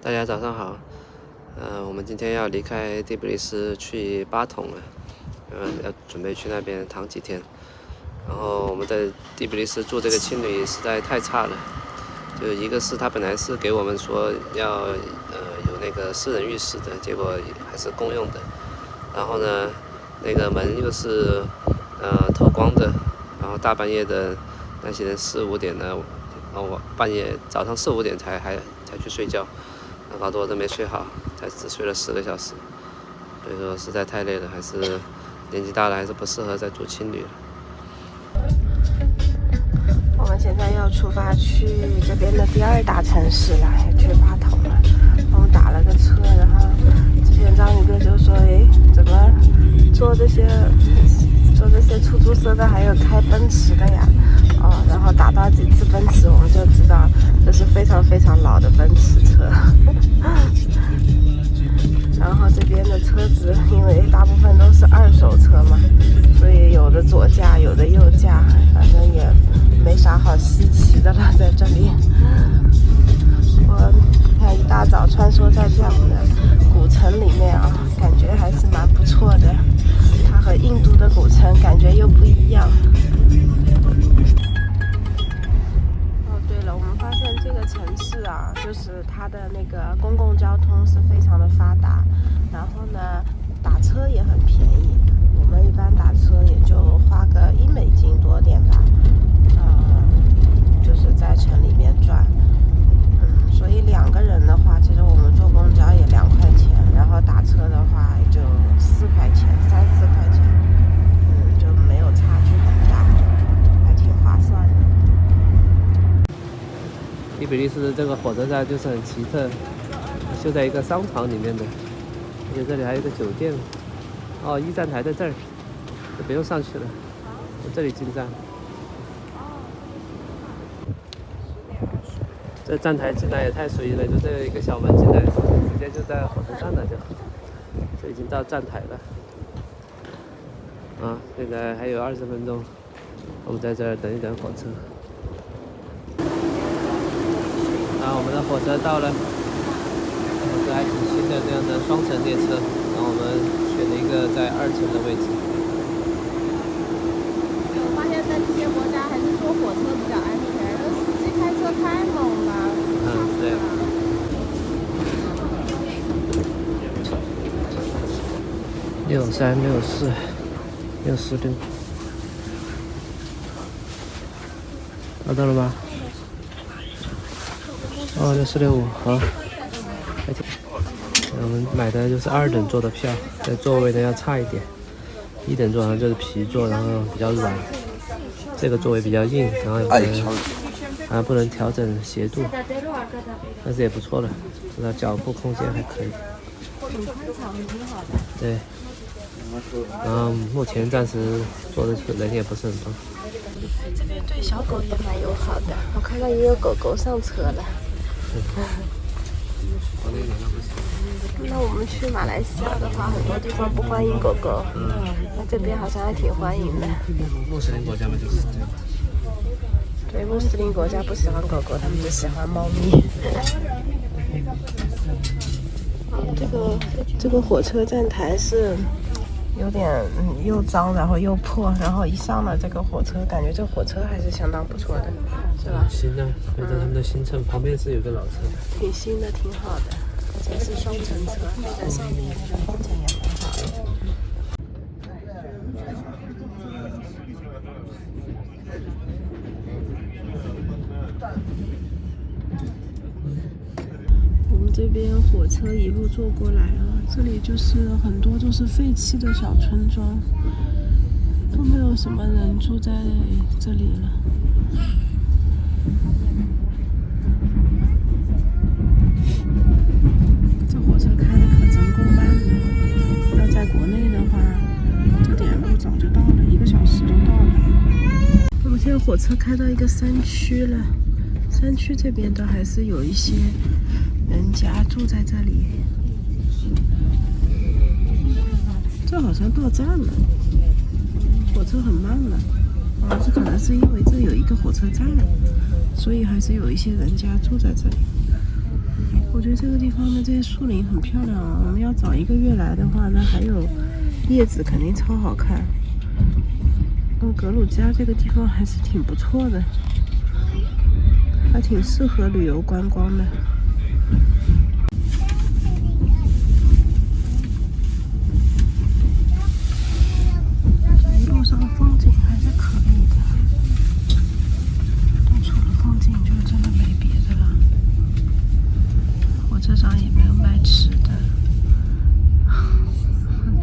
大家早上好，我们今天要离开第比利时去巴统了，要准备去那边躺几天。然后我们在第比利时住这个青旅实在太差了，就一个是他本来是给我们说要有那个私人浴室的，结果还是公用的。然后呢，那个门又是透光的，然后大半夜的那些人4、5点呢，我半夜早上4、5点才去睡觉。搞得我都没睡好，才只睡了10个小时，所以说实在太累了，还是年纪大了，还是不适合再住青旅了。我们现在要出发去这边的第2大城市了，去巴统了。我们打了个车，然后之前张宇哥就说：“哎，怎么坐这些出租车的，还有开奔驰的呀？”然后打到几次奔驰，我们就知道这是非常非常老的奔驰车。然后这边的车子，因为大部分都是2手车嘛，所以有的左驾，有的右驾，反正也没啥好稀奇的了，在这里。我看一大早穿梭在这样的古城里面啊，感觉还是蛮不错的。它和印度的古城感觉又不一样。对了，我们发现这个城市啊，就是它的那个公共交通是非常的发达，然后呢，打车也很便宜。我们一般打车也就花个1美金多点吧，就是在城里面转。所以2个人的话，其实我们坐公交也2块钱，然后打车的话也就4块钱、3、4块钱，就没有差距很大，还挺划算的。第比利时的这个火车站就是很奇特，就在一个商场里面的，而且这里还有一个酒店。1站台在这儿，就不用上去了，在这里进站。这站台进来也太随意了，就这一个小门进来，直接就在火车站了就。这已经到站台了。现在还有20分钟，我们在这儿等一等火车。我们的火车到了，火车还挺新的，这样的双层列车。然后我们选了一个在2层的位置。我发现在这些国家还是坐火车比较安全，司机开车太猛了。对。63、64、66，找到了吗？665，好。我们买的就是2等座的票，这座位呢要差一点。1等座好像就是皮座，然后比较软。这个座位比较硬，然后不能调整斜度，但是也不错了，至少脚部空间还可以。很宽敞，挺好的。对。然后目前暂时坐的人也不是很多。这边对小狗也蛮友好的，我看到也有狗狗上车了。那我们去马来西亚的话，很多地方不欢迎狗狗，那这边好像还挺欢迎的。穆斯林国家嘛就是这样。对，穆斯林国家不喜欢狗狗，他们只喜欢猫咪。这个火车站台是有点又脏，然后又破，然后一上了这个火车，感觉这火车还是相当不错的，是吧？新的，对着他们的新车，旁边是有个老车。挺新的，挺好的，而且是双层车，坐在上面那个风景也很好的。我们这边火车一路坐过来啊，这里就是很多都是废弃的小村庄，都没有什么人住在这里了。这火车开的可真够慢的，要在国内的话，这点路早就到了，1个小时就到了。我们现在火车开到一个山区了，山区这边都还是有一些人家住在这里。这好像到站了，火车很慢了。这可能是因为这有一个火车站，所以还是有一些人家住在这里。我觉觉得这个地方的这些树林很漂亮啊。我们要早1个月来的话，那还有叶子肯定超好看。格鲁吉亚这个地方还是挺不错的，还挺适合旅游观光的。一路上风景还是可以的，到处的风景就真的没别的了。火车上也没有卖吃的，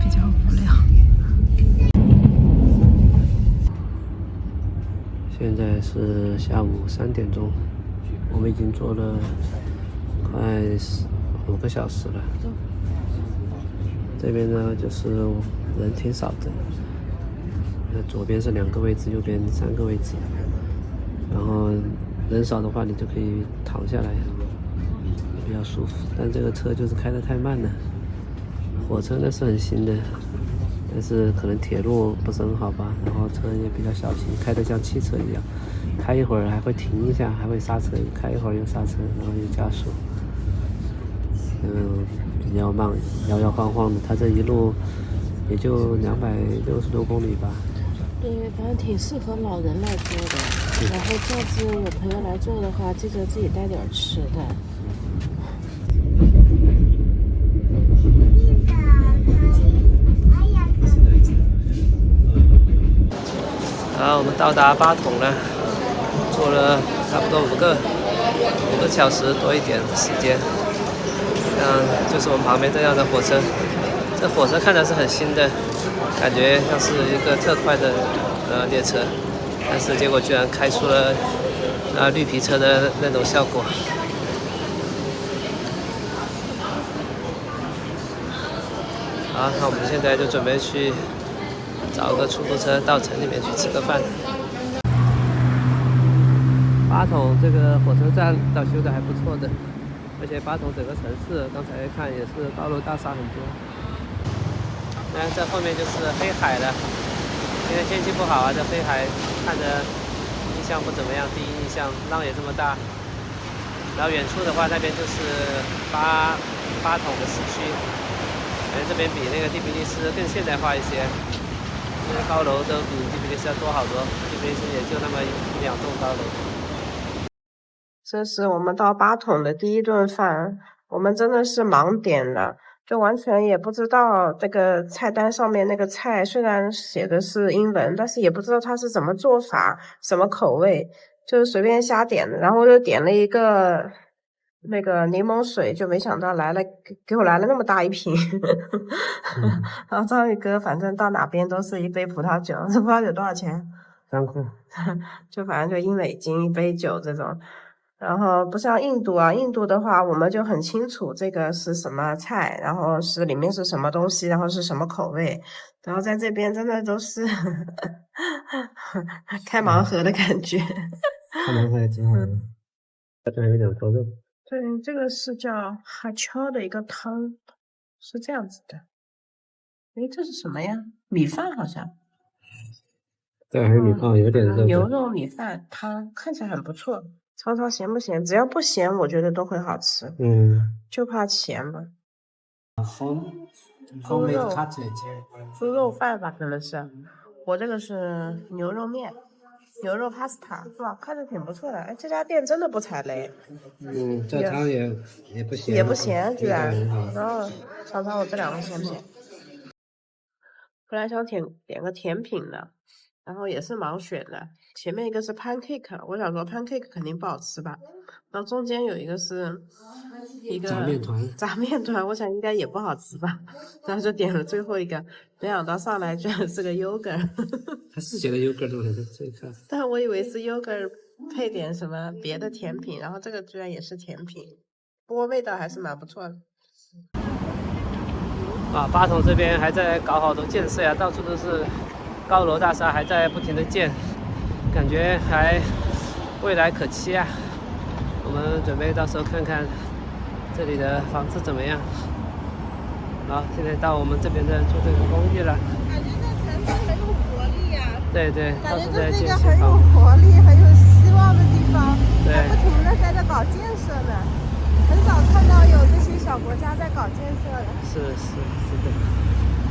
比较无聊。现在是下午3点钟，我们已经坐了快5个小时了。这边呢就是人挺少的，左边是2个位置，右边3个位置。然后人少的话，你就可以躺下来，比较舒服。但这个车就是开得太慢了。火车呢是很新的，但是可能铁路不是很好吧，然后车也比较小心，开得像汽车一样，开一会儿还会停一下，还会刹车，开一会儿又刹车，然后又加速，比较慢，摇摇晃晃的。它这一路也就260多公里吧。对，反正挺适合老人来坐的。然后下次有朋友来坐的话，记得自己带点吃的。好，我们到达巴统了，坐了差不多5个小时多一点的时间。就是我们旁边这样的火车，这火车看着是很新的，感觉像是一个特快的列车，但是结果居然开出了绿皮车的那种效果。好，那我们现在就准备去找个出租车到城里面去吃个饭。巴统这个火车站倒修的还不错的，而且巴统整个城市刚才看也是高楼大厦很多。那这后面就是黑海了，今天天气不好啊，这黑海看着印象不怎么样，第一印象浪也这么大。然后远处的话，那边就是巴统的市区，感觉这边比那个第比利斯更现代化一些。因为高楼都比第比利斯要多好多，第比利斯也就那么1-2栋高楼。这是我们到巴统的第1顿饭，我们真的是盲点了，就完全也不知道这个菜单上面那个菜虽然写的是英文，但是也不知道它是怎么做法，什么口味，就是随便瞎点的。然后就点了一个那个柠檬水，就没想到给我来了那么大一瓶。然后章鱼哥反正到哪边都是一杯葡萄酒，这葡萄酒多少钱3块。就反正就1美金1杯酒这种。然后不像印度啊，印度的话我们就很清楚这个是什么菜，然后是里面是什么东西，然后是什么口味。然后在这边真的都是开盲盒的感觉。开盲盒也挺好的，这边有点多肉。对，这个是叫哈乔的一个汤，是这样子的。诶，这是什么呀？米饭好像。对，还有米饭，有点热。牛肉米饭汤看起来很不错。尝尝咸不咸？只要不咸，我觉得都会好吃。就怕咸嘛。猪肉饭吧，可能是。我这个是牛肉面，牛肉 pasta， 哇，看着挺不错的。哎，这家店真的不踩雷。这汤也不咸。也不咸，居然。然后尝尝我这2个咸不咸？本来想点个甜品的，然后也是盲选的。前面一个是 pancake， 我想说 pancake 肯定不好吃吧。然后中间有一个是一个炸面团，我想应该也不好吃吧。然后就点了最后一个，没想到上来居然是个 yogurt。它是写的 yogurt 对不对？这个。但我以为是 yogurt 配点什么别的甜品，然后这个居然也是甜品，不过味道还是蛮不错的。巴统这边还在搞好多建设呀，到处都是高楼大厦，还在不停的建，感觉还未来可期啊。我们准备到时候看看这里的房子怎么样。好，现在到我们这边的住这个公寓了。感觉这城市很有活力呀。对对，感觉这是一到处在建个很有新房。活力、很有希望的地方，对，还不停的在这搞建设呢。很少看到有小国家在搞建设的。是的，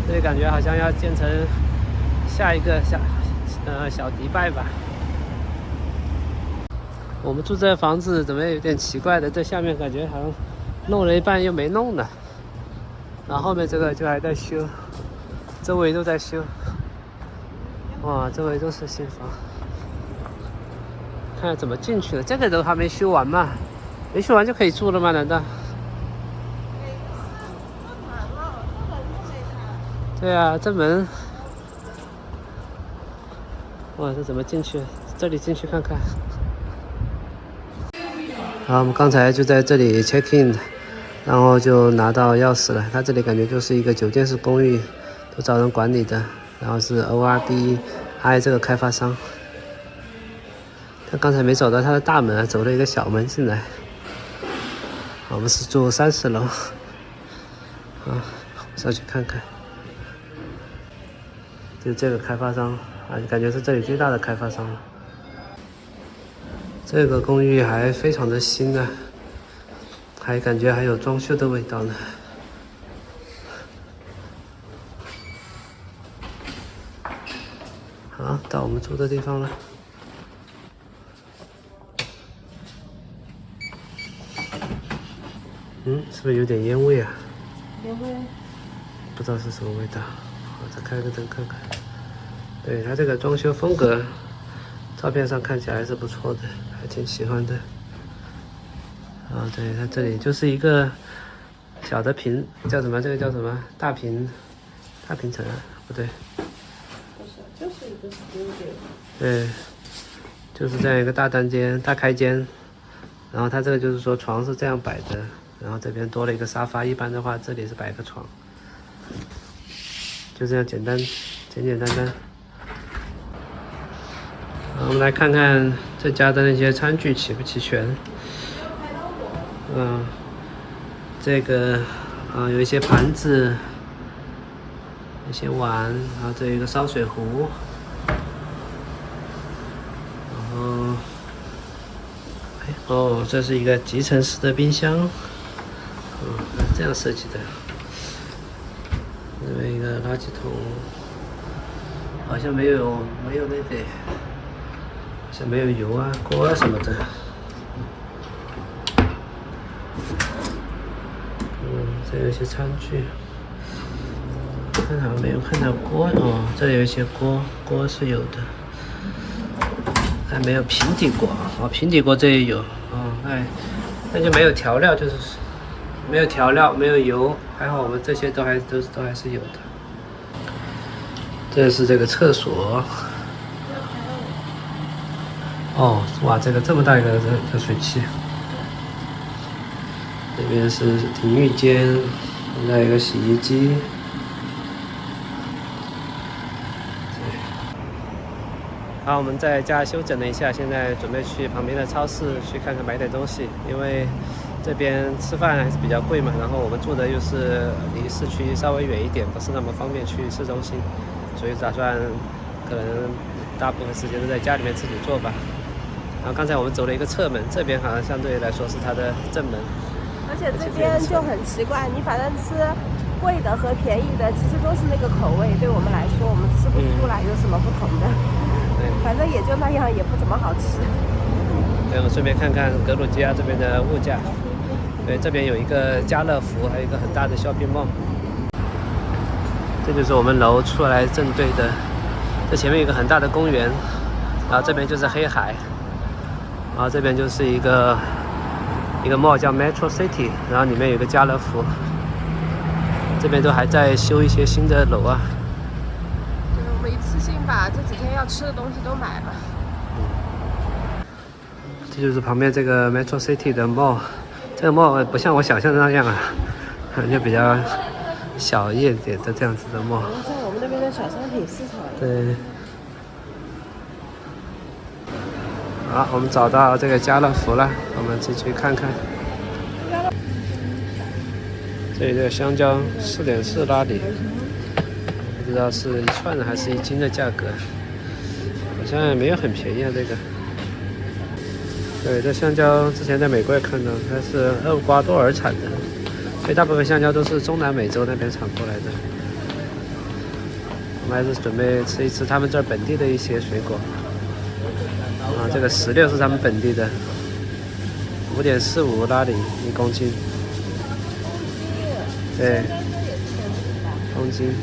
这里感觉好像要建成下一个小迪拜吧。我们住这房子怎么有点奇怪的？这下面感觉好像弄了一半又没弄呢，然后后面这个就还在修，周围都在修。哇，周围都是新房，看看怎么进去的。这个都还没修完嘛？没修完就可以住了吗？难道？对啊，这门，哇，这怎么进去？这里进去看看。好，我们刚才就在这里 check in， 然后就拿到钥匙了。它这里感觉就是一个酒店式公寓，都找人管理的，然后是 ORBI 这个开发商。但刚才没找到它的大门，走了一个小门进来。我们是住30楼，上去看看。就这个开发商感觉是这里最大的开发商了。这个公寓还非常的新啊，还感觉还有装修的味道呢。好，到我们住的地方了。是不是有点烟味啊？烟味。不知道是什么味道。我再开个灯看看。对，它这个装修风格，照片上看起来还是不错的，还挺喜欢的。对，它这里就是一个小的平，叫什么？这个叫什么？大平层啊？不对。不是，就是一个 studio。对，就是这样一个大单间、大开间。然后它这个就是说床是这样摆的，然后这边多了一个沙发。一般的话，这里是摆个床。就这样简单单。我们来看看这家的那些餐具齐不齐全。这个有一些盘子，一些碗，然后这有一个烧水壶，然后这是一个集成式的冰箱，这样设计的。这边一个垃圾桶，好像没有那个，好像没有油啊、锅啊什么的。这有一些餐具，看好像没有看到锅哦。这有一些锅是有的，还没有平底锅平底锅这也有那就没有调料，就是没有调料，没有油。还好我们这些都还是有的。这是这个厕所。哇，这么大一个热水器。这边是淋浴间，再有一个洗衣机。好，我们在家休整了一下，现在准备去旁边的超市去看看买点东西，因为这边吃饭还是比较贵嘛，然后我们住的又是离市区稍微远一点，不是那么方便去市中心，所以打算可能大部分时间都在家里面自己做吧。然后刚才我们走了一个侧门，这边好像相对来说是它的正门。而且这边就很奇怪，你反正吃贵的和便宜的其实都是那个口味，对我们来说我们吃不出来有什么不同的。反正也就那样，也不怎么好吃。对，我们顺便看看格鲁吉亚这边的物价。对，这边有一个家乐福，还有一个很大的 shopping mall。这就是我们楼出来正对的，这前面有一个很大的公园，然后这边就是黑海，然后这边就是一个 mall 叫 Metro City， 然后里面有个家乐福。这边都还在修一些新的楼啊。对，我们一次性把这几天要吃的东西都买了。这就是旁边这个 Metro City 的 mall， 这个 mall 不像我想象的那样啊，就比较小一点的这样子的 mall。像我们那边的小商品市场。对。好，我们找到这个家乐福了，我们进去看看。这里的香蕉4.4拉里，不知道是1串的还是1斤的价格，好像也没有很便宜啊这个。对，这香蕉之前在美国也看到，它是厄瓜多尔产的，所以大部分香蕉都是中南美洲那边产过来的。我们还是准备吃一吃他们这儿本地的一些水果。啊，这个石榴是他们本地的，5.45拉里1公斤。对，公斤。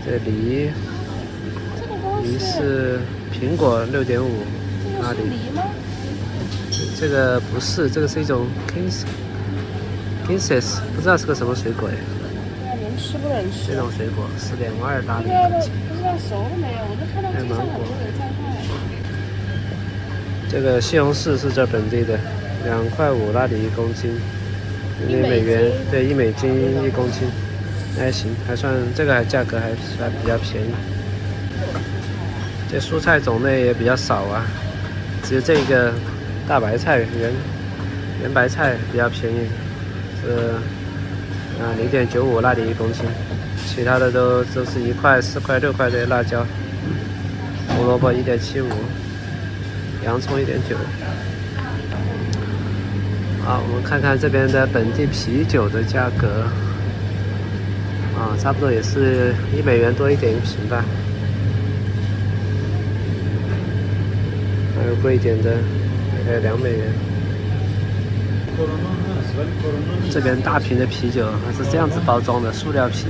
这梨，梨是苹果6.5拉里。这个不是，这个是一种 Kinses， 不知道是个什么水果哎。能吃不能吃？这种水果4.52拉里。不知道熟了没有？我都看到街上很多人在卖。这个西红柿是这本地的，2.5块拉里1公斤，1美元，对，1美金1公斤，还行，还算这个价格还算比较便宜。这蔬菜种类也比较少啊，只有这个大白菜圆白菜比较便宜，是0.95拉里1公斤，其他的都是1块、4块、6块的辣椒，胡萝卜1.75。洋葱1.9。好，我们看看这边的本地啤酒的价格。啊，差不多也是1美元多一点1瓶吧。还有贵一点的，大概2美元。这边大瓶的啤酒还是这样子包装的，塑料瓶。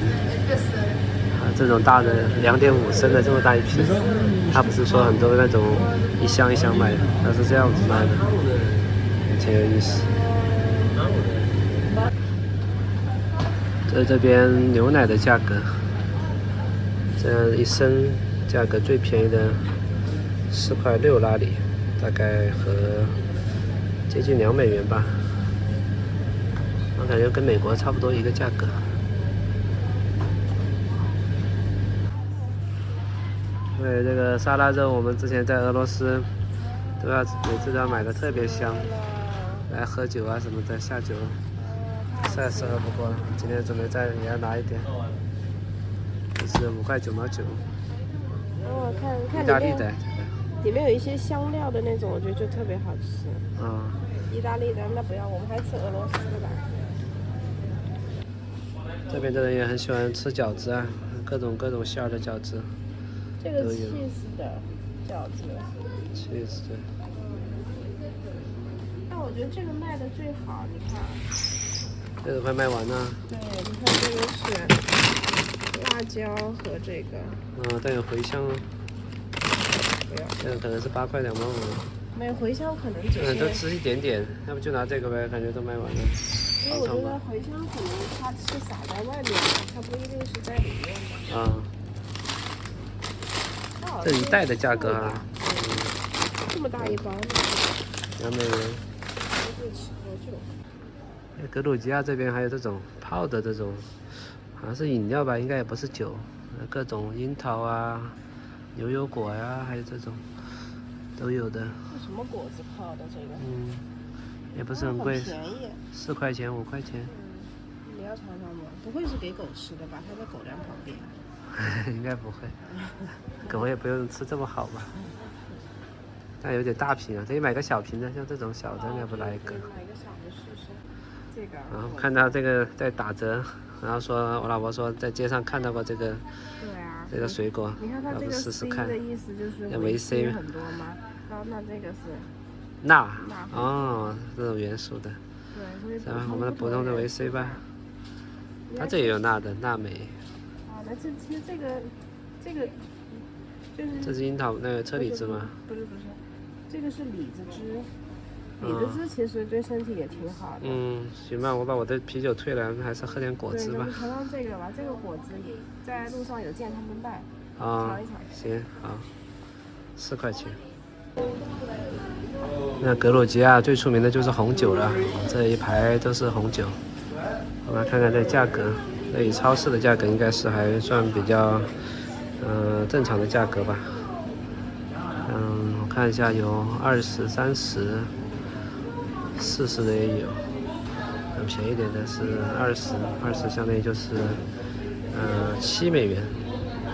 这种大的2.5升的这么大一瓶，它不是说很多那种一箱一箱卖的，它是这样子卖的，挺有意思。这边牛奶的价格，这样1升价格最便宜的4块6拉里，大概和接近2美元吧，我感觉跟美国差不多一个价格。对，这个沙拉肉，我们之前在俄罗斯每次都要买的特别香，来喝酒啊什么的，下酒实在是喝不过了。今天准备也要拿一点，这是5块9毛9。我看意大利的，里面有一些香料的那种，我觉得就特别好吃。意大利的那不要，我们还吃俄罗斯的吧。这边的人也很喜欢吃饺子啊，各种馅儿的饺子。这个 cheese 的饺子 ，cheese 对。但我觉得这个卖的最好，你看。这个快卖完了。对，你看这个是辣椒和这个。但有茴香哦。不要。这个可能是8块2毛5。没有茴香，可能只是。都吃一点点，要不就拿这个呗，感觉都卖完了。因为我觉得茴香可能它是撒在外面的，它不一定是在里面的。这一袋的价格啊，这么大一包2美元。格鲁吉亚这边还有这种泡的这种，好像是饮料吧，应该也不是酒，各种樱桃啊、牛油果呀、还有这种都有的。是什么果子泡的这个？也不是很贵，便宜，4块钱5块钱。你要尝尝吗？不会是给狗吃的吧？它在狗粮旁边。应该不会，狗也不用吃这么好吧？但有点大瓶啊，可以买个小瓶的，像这种小的，要不来一个？买个小的试试。这个。然后看到这个在打折，然后我老婆说在街上看到过这个。对啊。这个水果，你看它这个试试看。的意思就是维 C 很多吗？那这个是。钠。哦，这种元素的。对，所以。我们的普通的维 C 吧。它这也有钠的，钠镁。其实这个就是。这是樱桃那个车厘子吗？不是，这个是李子汁。李子汁其实对身体也挺好的。行吧，我把我的啤酒退了，还是喝点果汁吧。对，尝尝这个吧，这个果汁也在路上有见他们卖。尝一尝。行，好，4块钱。那格鲁吉亚最出名的就是红酒了，这一排都是红酒。我们来看看这价格。那以超市的价格应该是还算比较，正常的价格吧。我看一下，有20、30、40的也有，便宜点的是20相当于就是7美元，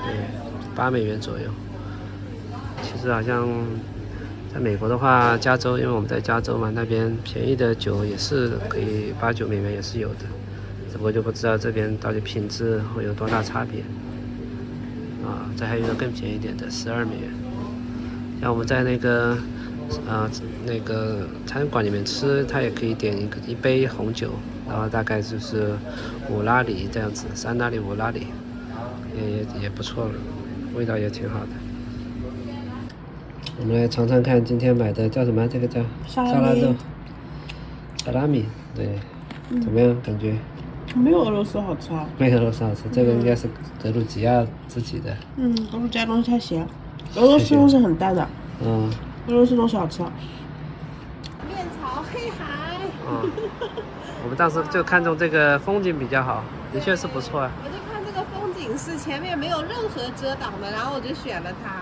对，8美元左右。其实好像在美国的话，加州，因为我们在加州嘛，那边便宜的酒也是可以$8、9也是有的，只不过就不知道这边到底品质会有多大差别。这还有一个更便宜一点的$12。像我们在那个餐馆里面吃，它也可以点一杯红酒，然后大概就是5拉里这样子，3拉里5拉里，也不错了，味道也挺好的。我们来尝尝看，今天买的叫什么？这个叫沙拉肉，萨拉米，对，怎么样？感觉？没有俄罗斯好吃啊。没有俄罗斯好吃，这个应该是格鲁吉亚自己的。格鲁吉亚东西太咸，俄罗斯东西很淡的。俄罗斯东西好吃。面朝黑海。我们当时就看中这个风景比较好，的确是不错啊。我就看这个风景是前面没有任何遮挡的，然后我就选了它。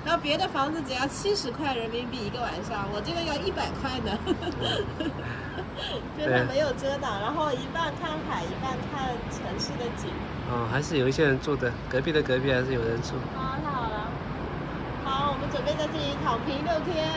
然后别的房子只要70块人民币一个晚上，我这个要100块呢。就它没有遮挡，然后一半看海，一半看城市的景。还是有一些人住的，隔壁的隔壁还是有人住。太好了。好，我们准备在这里躺平6天。